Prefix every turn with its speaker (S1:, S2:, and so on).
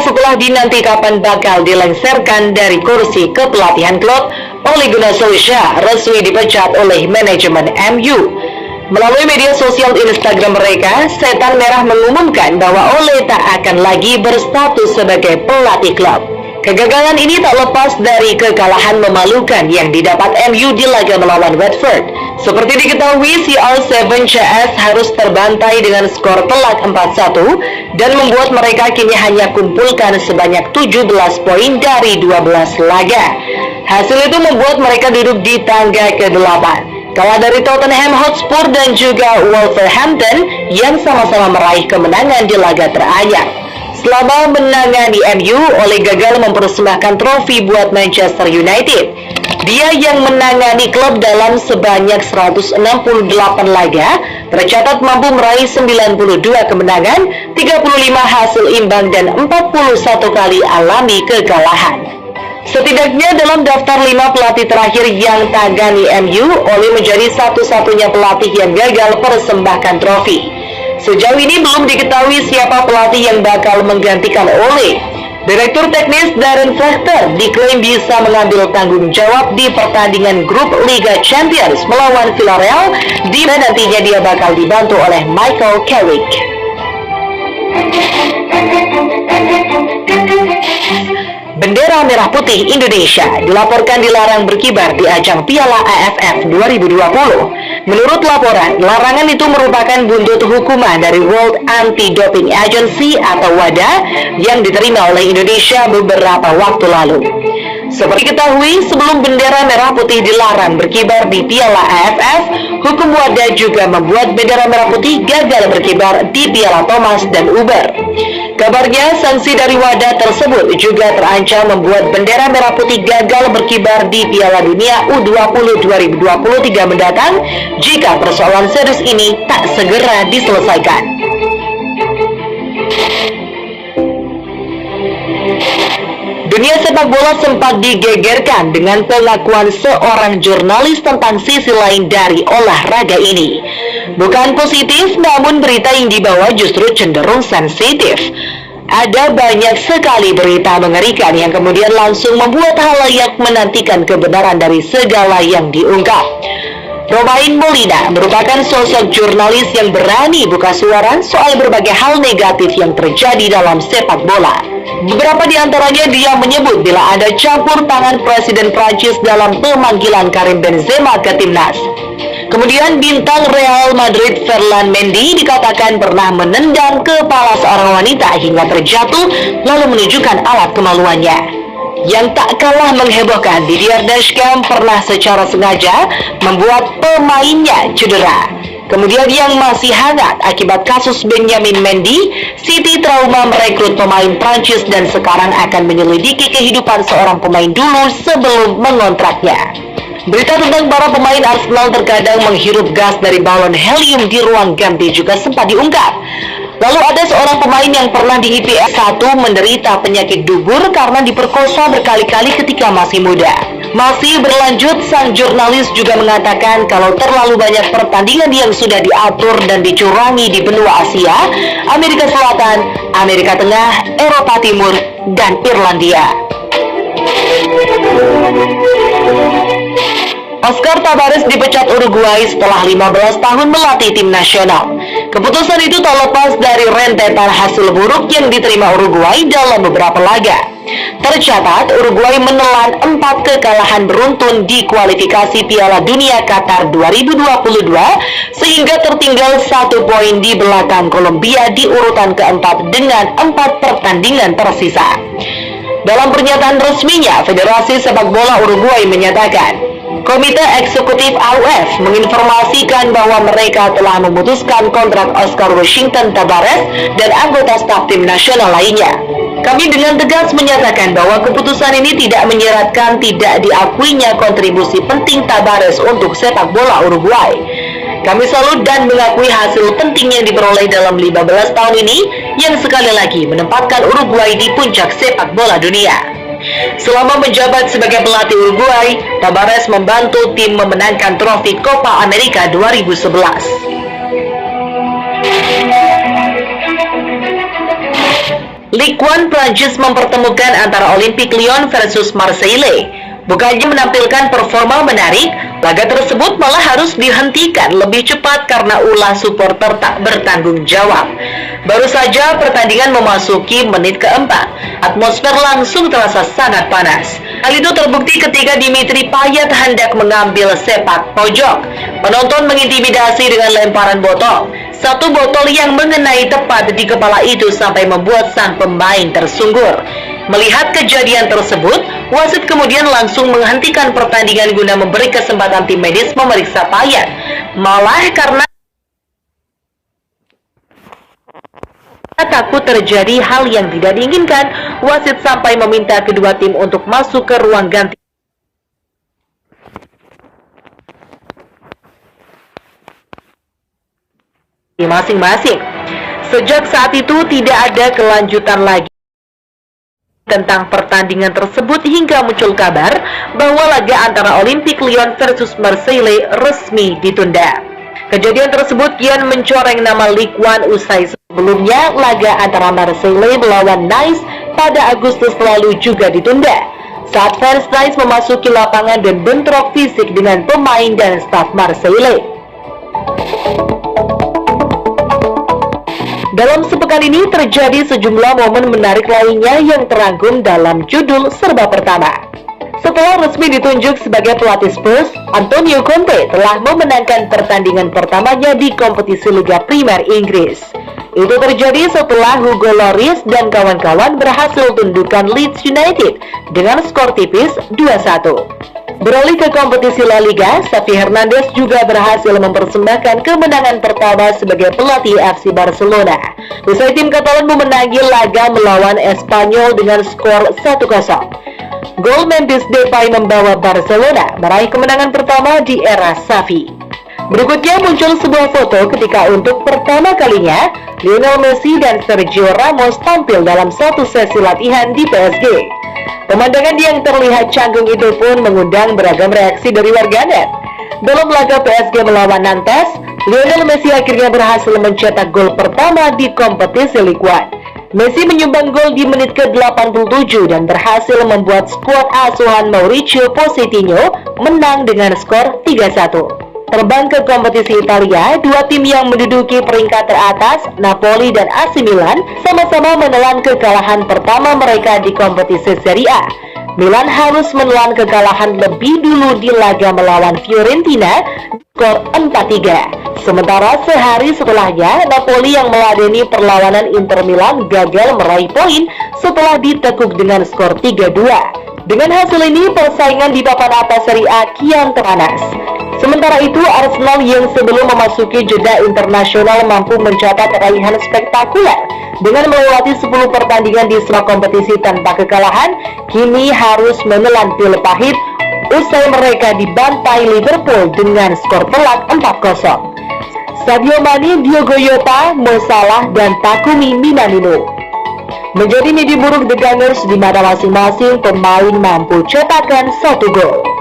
S1: setelah dinanti kapan bakal dilengsarkan dari kursi kepelatihan klub, Ole Gunnar Solskjaer resmi dipecat oleh manajemen MU. Melalui media sosial Instagram mereka, Setan Merah mengumumkan bahwa Ole tak akan lagi berstatus sebagai pelatih klub. Kegagalan ini tak lepas dari kekalahan memalukan yang didapat MU di laga melawan Watford. Seperti diketahui, CR7CS harus terbantai dengan skor telak 4-1 dan membuat mereka kini hanya kumpulkan sebanyak 17 poin dari 12 laga. Hasil itu membuat mereka duduk di tangga ke-8. Kalah dari Tottenham Hotspur dan juga Wolverhampton yang sama-sama meraih kemenangan di laga teranyar. Selama menangani MU, Ole gagal mempersembahkan trofi buat Manchester United. Dia yang menangani klub dalam sebanyak 168 laga, tercatat mampu meraih 92 kemenangan, 35 hasil imbang dan 41 kali alami kekalahan. Setidaknya dalam daftar 5 pelatih terakhir yang tangani MU, Ole menjadi satu-satunya pelatih yang gagal persembahkan trofi. Sejauh ini belum diketahui siapa pelatih yang bakal menggantikan Ole. Direktur teknis Darren Flechter diklaim bisa mengambil tanggung jawab di pertandingan grup Liga Champions melawan Villarreal, di mana nantinya dia bakal dibantu oleh Michael Carrick. Bendera Merah Putih Indonesia dilaporkan dilarang berkibar di ajang Piala AFF 2020. Menurut laporan, larangan itu merupakan buntut hukuman dari World Anti-Doping Agency atau WADA yang diterima oleh Indonesia beberapa waktu lalu. Seperti diketahui, sebelum bendera merah putih dilarang berkibar di Piala AFF, hukum WADA juga membuat bendera merah putih gagal berkibar di Piala Thomas dan Uber. Kabarnya, sanksi dari WADA tersebut juga terancam membuat bendera merah putih gagal berkibar di Piala Dunia U20 2023 mendatang jika persoalan serius ini tak segera diselesaikan. Dunia sepak bola sempat digegerkan dengan pengakuan seorang jurnalis tentang sisi lain dari olahraga ini. Bukan positif, namun berita yang dibawa justru cenderung sensitif. Ada banyak sekali berita mengerikan yang kemudian langsung membuat halayak menantikan kebenaran dari segala yang diungkap. Romain Molina merupakan sosok jurnalis yang berani buka suara soal berbagai hal negatif yang terjadi dalam sepak bola. Beberapa di antaranya dia menyebut bila ada campur tangan Presiden Prancis dalam pemanggilan Karim Benzema ke timnas. Kemudian bintang Real Madrid Ferland Mendy dikatakan pernah menendang kepala seorang wanita hingga terjatuh lalu menunjukkan alat kemaluannya. Yang tak kalah menghebohkan, Didier Deschamps pernah secara sengaja membuat pemainnya cedera. Kemudian yang masih hangat akibat kasus Benjamin Mendy, City trauma merekrut pemain Prancis dan sekarang akan menyelidiki kehidupan seorang pemain dulu sebelum mengontraknya. Berita tentang para pemain Arsenal terkadang menghirup gas dari balon helium di ruang ganti juga sempat diungkap. Lalu ada seorang pemain yang pernah di IPS 1 menderita penyakit dubur karena diperkosa berkali-kali ketika masih muda. Masih berlanjut, sang jurnalis juga mengatakan kalau terlalu banyak pertandingan yang sudah diatur dan dicurangi di benua Asia, Amerika Selatan, Amerika Tengah, Eropa Timur, dan Irlandia. Oscar Tabares dipecat Uruguay setelah 15 tahun melatih tim nasional. Keputusan itu tak lepas dari rentetan hasil buruk yang diterima Uruguay dalam beberapa laga. Tercatat, Uruguay menelan 4 kekalahan beruntun di kualifikasi Piala Dunia Qatar 2022 sehingga tertinggal 1 poin di belakang Kolombia di urutan keempat dengan 4 pertandingan tersisa. Dalam pernyataan resminya, Federasi Sepak Bola Uruguay menyatakan, Komite Eksekutif AUF menginformasikan bahwa mereka telah memutuskan kontrak Oscar Washington Tabares dan anggota staf tim nasional lainnya. Kami dengan tegas menyatakan bahwa keputusan ini tidak menyeratkan tidak diakuinya kontribusi penting Tabares untuk sepak bola Uruguay. Kami salut dan mengakui hasil penting yang diperoleh dalam 15 tahun ini yang sekali lagi menempatkan Uruguay di puncak sepak bola dunia. Selama menjabat sebagai pelatih Uruguay, Tabares membantu tim memenangkan trofi Copa America 2011. Ligue 1 Prancis mempertemukan antara Olympique Lyon versus Marseille. Bukannya menampilkan performa menarik, laga tersebut malah harus dihentikan lebih cepat karena ulah supporter tak bertanggung jawab. Baru saja pertandingan memasuki menit keempat, atmosfer langsung terasa sangat panas. Hal itu terbukti ketika Dimitri Payet hendak mengambil sepak pojok. Penonton mengintimidasi dengan lemparan botol. Satu botol yang mengenai tepat di kepala itu sampai membuat sang pemain tersungkur. Melihat kejadian tersebut, wasit kemudian langsung menghentikan pertandingan guna memberi kesempatan tim medis memeriksa Payet. Malah karena takut terjadi hal yang tidak diinginkan, wasit sampai meminta kedua tim untuk masuk ke ruang ganti masing-masing. Sejak saat itu tidak ada kelanjutan lagi tentang pertandingan tersebut hingga muncul kabar bahwa laga antara Olympique Lyon versus Marseille resmi ditunda. Kejadian tersebut kian mencoreng nama Ligue 1 usai sebelumnya laga antara Marseille melawan Nice pada Agustus lalu juga ditunda. Saat fans Nice memasuki lapangan dan bentrok fisik dengan pemain dan staf Marseille. Dalam sepekan ini terjadi sejumlah momen menarik lainnya yang terangkum dalam judul serba pertama. Setelah resmi ditunjuk sebagai pelatih Spurs, Antonio Conte telah memenangkan pertandingan pertamanya di kompetisi Liga Primer Inggris. Itu terjadi setelah Hugo Lloris dan kawan-kawan berhasil tundukkan Leeds United dengan skor tipis 2-1. Beralih ke kompetisi La Liga, Xavi Hernandez juga berhasil mempersembahkan kemenangan pertama sebagai pelatih FC Barcelona. Usai tim Katalan memenangi laga melawan Espanyol dengan skor 1-0. Gol Memphis Depay membawa Barcelona meraih kemenangan pertama di era Xavi. Berikutnya muncul sebuah foto ketika untuk pertama kalinya Lionel Messi dan Sergio Ramos tampil dalam satu sesi latihan di PSG. Pemandangan yang terlihat canggung itu pun mengundang beragam reaksi dari warganet. Dalam laga PSG melawan Nantes, Lionel Messi akhirnya berhasil mencetak gol pertama di kompetisi Ligue 1. Messi menyumbang gol di menit ke-87 dan berhasil membuat skuad asuhan Mauricio Pochettino menang dengan skor 3-1. Terbang ke kompetisi Italia, dua tim yang menduduki peringkat teratas, Napoli dan AC Milan, sama-sama menelan kekalahan pertama mereka di kompetisi Serie A. Milan harus menelan kekalahan lebih dulu di laga melawan Fiorentina, skor 4-3. Sementara sehari setelahnya, Napoli yang meladeni perlawanan Inter Milan gagal meraih poin setelah ditekuk dengan skor 3-2. Dengan hasil ini, persaingan di papan atas Serie A kian terpanas. Sementara itu, Arsenal yang sebelum memasuki jeda internasional mampu mencatat raihan spektakuler dengan melewati 10 pertandingan di semua kompetisi tanpa kekalahan, kini harus menelan pil pahit usai mereka dibantai Liverpool dengan skor telak 4-0. Sadio Mane, Diogo Jota, Mo Salah, dan Takumi Minamino menjadi mimpi buruk The Gunners di mana masing-masing pemain mampu cetakkan 1 gol.